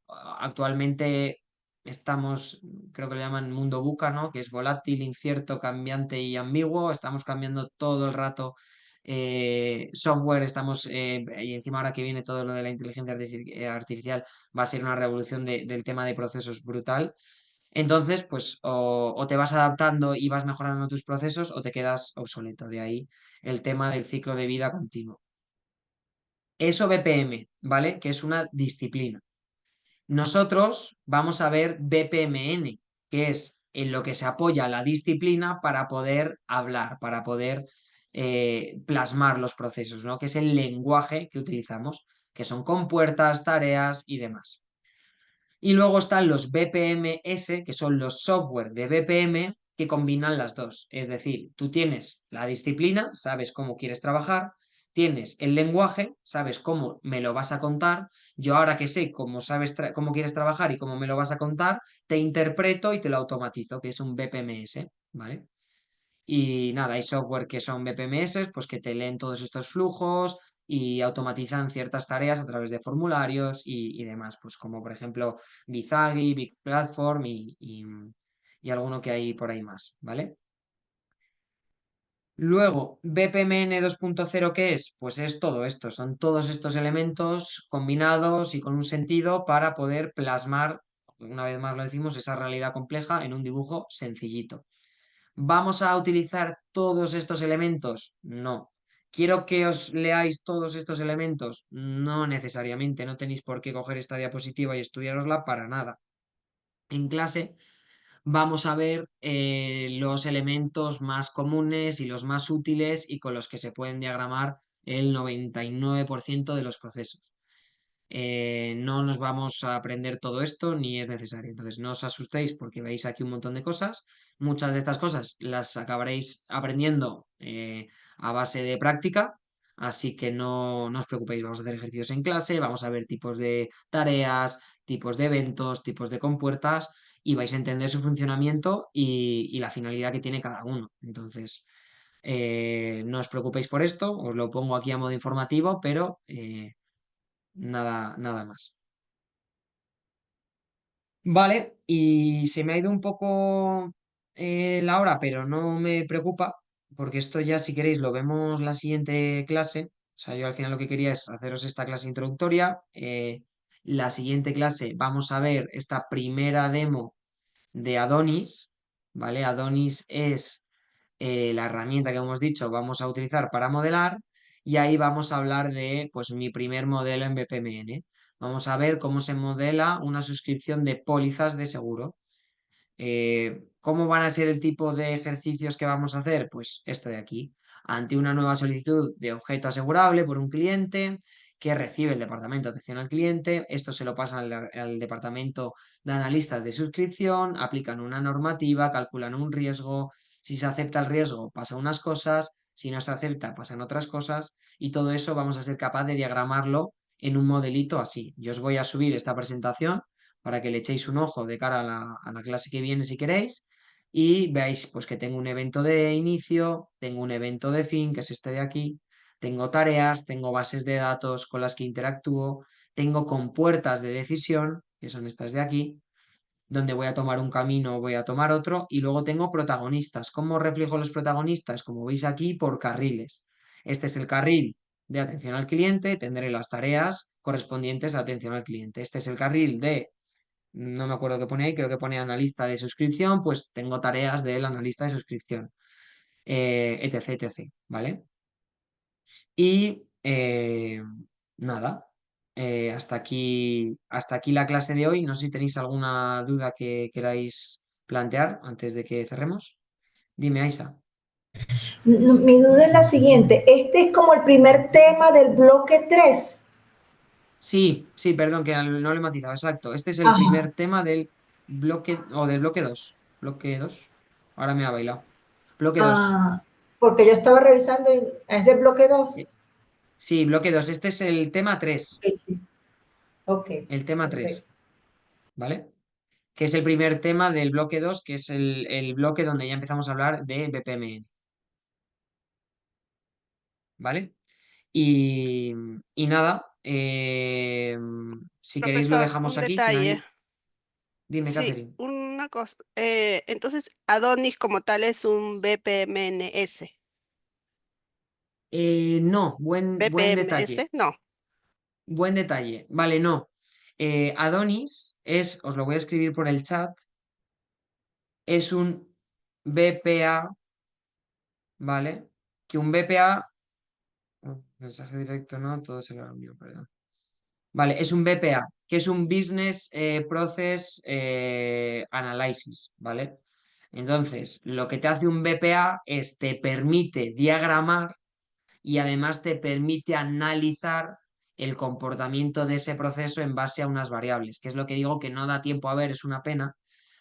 actualmente estamos, creo que lo llaman mundo VUCA, ¿no? Que es volátil, incierto, cambiante y ambiguo. Estamos cambiando todo el rato software, y encima ahora que viene todo lo de la inteligencia artificial, va a ser una revolución del tema de procesos brutal. Entonces, pues o te vas adaptando y vas mejorando tus procesos o te quedas obsoleto. De ahí el tema del ciclo de vida continuo. Eso BPM, ¿vale? Que es una disciplina. Nosotros vamos a ver BPMN, que es en lo que se apoya la disciplina para poder hablar, para poder plasmar los procesos, ¿no? Que es el lenguaje que utilizamos, que son compuertas, tareas y demás. Y luego están los BPMS, que son los software de BPM que combinan las dos. Es decir, tú tienes la disciplina, sabes cómo quieres trabajar, tienes el lenguaje, sabes cómo me lo vas a contar. Yo ahora que sé cómo sabes cómo quieres trabajar y cómo me lo vas a contar, te interpreto y te lo automatizo, que es un BPMS, ¿vale? Y nada, hay software que son BPMS, pues que te leen todos estos flujos y automatizan ciertas tareas a través de formularios y demás, pues como por ejemplo Bizagi, Big Platform y alguno que hay por ahí más, ¿vale? Luego, BPMN 2.0, ¿qué es? Pues es todo esto, son todos estos elementos combinados y con un sentido para poder plasmar una vez más lo decimos, esa realidad compleja en un dibujo sencillito. ¿Vamos a utilizar todos estos elementos? No. ¿Quiero que os leáis todos estos elementos? No necesariamente, no tenéis por qué coger esta diapositiva y estudiarosla para nada. En clase vamos a ver los elementos más comunes y los más útiles y con los que se pueden diagramar el 99% de los procesos. No nos vamos a aprender todo esto ni es necesario. Entonces, no os asustéis porque veis aquí un montón de cosas. Muchas de estas cosas las acabaréis aprendiendo a base de práctica, así que no os preocupéis. Vamos a hacer ejercicios en clase, vamos a ver tipos de tareas, tipos de eventos, tipos de compuertas y vais a entender su funcionamiento y la finalidad que tiene cada uno. Entonces, no os preocupéis por esto, os lo pongo aquí a modo informativo, pero nada más. Vale, y se me ha ido un poco la hora, pero no me preocupa, porque esto ya si queréis lo vemos la siguiente clase. O sea, yo al final lo que quería es haceros esta clase introductoria. La siguiente clase vamos a ver esta primera demo de Adonis, ¿vale? Adonis es la herramienta que hemos dicho vamos a utilizar para modelar y ahí vamos a hablar de pues mi primer modelo en BPMN. Vamos a ver cómo se modela una suscripción de pólizas de seguro. ¿Cómo van a ser el tipo de ejercicios que vamos a hacer? Pues esto de aquí. Ante una nueva solicitud de objeto asegurable por un cliente que recibe el departamento de atención al cliente, esto se lo pasa al departamento de analistas de suscripción, aplican una normativa, calculan un riesgo, si se acepta el riesgo pasan unas cosas, si no se acepta pasan otras cosas y todo eso vamos a ser capaz de diagramarlo en un modelito así. Yo os voy a subir esta presentación para que le echéis un ojo de cara a la clase que viene si queréis y veáis pues que tengo un evento de inicio, tengo un evento de fin, que es este de aquí, tengo tareas, tengo bases de datos con las que interactúo, tengo compuertas de decisión, que son estas de aquí, donde voy a tomar un camino o voy a tomar otro, y luego tengo protagonistas. ¿Cómo reflejo los protagonistas? Como veis aquí, por carriles. Este es el carril de atención al cliente, tendré las tareas correspondientes a atención al cliente. Este es el carril de no me acuerdo qué pone ahí, creo que pone analista de suscripción, pues tengo tareas del analista de suscripción, etc, etc, ¿vale? Y nada, hasta aquí la clase de hoy. No sé si tenéis alguna duda que queráis plantear antes de que cerremos. Dime, Aisa. Mi duda es la siguiente, este es como el primer tema del bloque 3. Sí, sí, perdón, que no lo he matizado, exacto. Este es el Ajá. primer tema del bloque, o del bloque 2. Bloque 2. Ahora me ha bailado. Bloque 2. Ah, porque yo estaba revisando y es del bloque 2. Sí, bloque 2. Este es el tema 3. Sí, sí. Ok, El tema perfecto. 3, ¿vale? Que es el primer tema del bloque 2, que es el bloque donde ya empezamos a hablar de BPMN, ¿vale? Y nada, si queréis lo Profesor, dejamos un aquí. Si no detalle. hay... Dime, Sí, Catherine. una cosa. Entonces, Adonis como tal es un BPMNS. No, buen detalle. BPMS, no. Buen detalle. Vale, no. Adonis es, os lo voy a escribir por el chat, es un BPA, ¿vale? Que un BPA, mensaje directo, no, todo se lo envío, perdón. Vale, es un BPA, que es un Business Process Analysis, ¿vale? Entonces, lo que te hace un BPA es te permite diagramar y además te permite analizar el comportamiento de ese proceso en base a unas variables, que es lo que digo que no da tiempo a ver, es una pena,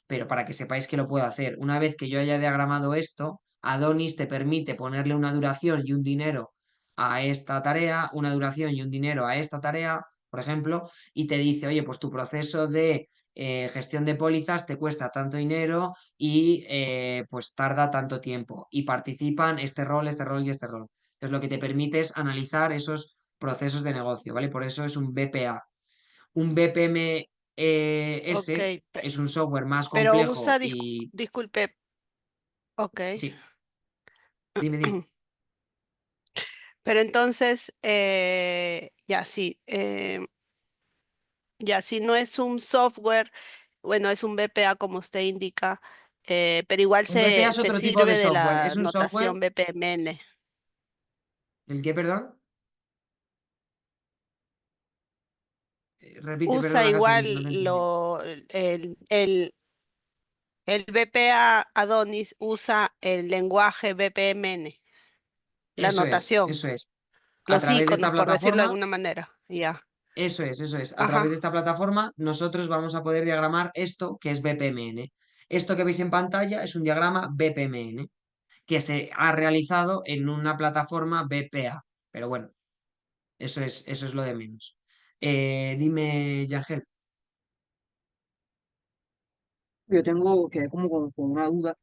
pero para que sepáis que lo puedo hacer. Una vez que yo haya diagramado esto, Adonis te permite ponerle una duración y un dinero a esta tarea, una duración y un dinero a esta tarea, por ejemplo, y te dice, oye, pues tu proceso de gestión de pólizas te cuesta tanto dinero y pues tarda tanto tiempo y participan este rol y este rol. Entonces lo que te permite es analizar esos procesos de negocio, ¿vale? Por eso es un BPA. Un BPM Ok, es un software más pero complejo usa, y... disculpe, ok. Sí, dime. Pero entonces, ya sí, ya si no es un software bueno, es un BPA como usted indica, pero igual Un BPA es se otro tipo de sirve de software. la Es un software. notación BPMN. ¿El qué, perdón? Repite, Usa perdona, Catherine, igual que no te he entendido. el BPA Adonis usa el lenguaje BPMN, la Eso es, notación, eso es. A los través de esta iconos, por decirlo de plataforma, alguna manera. Ya. eso es, eso es. A través Ajá. de esta plataforma, nosotros vamos a poder diagramar esto que es BPMN. Esto que veis en pantalla es un diagrama BPMN que se ha realizado en una plataforma BPA. Pero bueno, eso es lo de menos. Dime, Yangel. Yo tengo que como con una duda.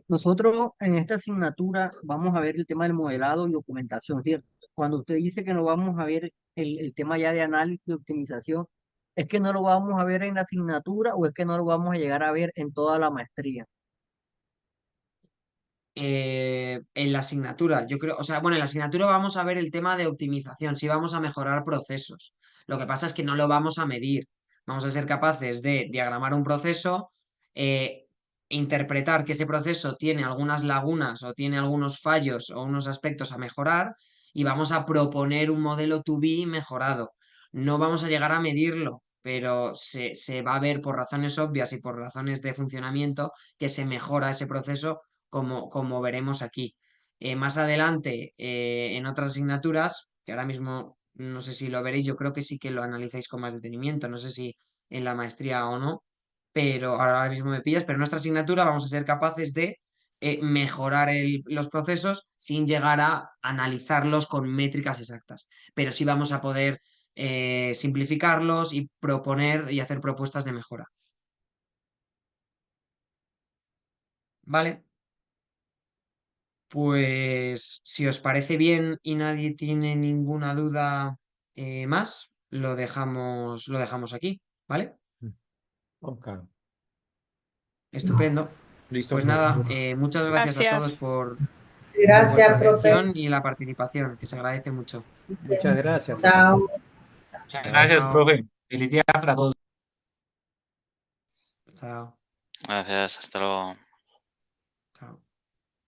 Nosotros en esta asignatura vamos a ver el tema del modelado y documentación, ¿cierto? Cuando usted dice que no vamos a ver el tema ya de análisis y optimización, ¿es que no lo vamos a ver en la asignatura o es que no lo vamos a llegar a ver en toda la maestría? En la asignatura, yo creo, o sea, bueno, en la asignatura vamos a ver el tema de optimización, sí vamos a mejorar procesos. Lo que pasa es que no lo vamos a medir. Vamos a ser capaces de diagramar un proceso, eh, interpretar que ese proceso tiene algunas lagunas o tiene algunos fallos o unos aspectos a mejorar y vamos a proponer un modelo to be mejorado. No vamos a llegar a medirlo, pero se va a ver por razones obvias y por razones de funcionamiento que se mejora ese proceso como veremos aquí. Más adelante, en otras asignaturas, que ahora mismo no sé si lo veréis, yo creo que sí que lo analizáis con más detenimiento, no sé si en la maestría o no, pero ahora mismo me pillas, pero en nuestra asignatura vamos a ser capaces de mejorar los procesos sin llegar a analizarlos con métricas exactas, pero sí vamos a poder simplificarlos y proponer y hacer propuestas de mejora. ¿Vale? Pues si os parece bien y nadie tiene ninguna duda más, lo dejamos aquí, ¿vale? Ok. Estupendo. Listo, Pues profe. nada, muchas gracias a todos Gracias. por Gracias, vuestra profe. atención y la participación, que se agradece mucho. Muchas gracias, profesor. Chao. Muchas Chao, gracias, chao. profe. Feliz día para todos. Chao, Gracias, hasta luego. chao.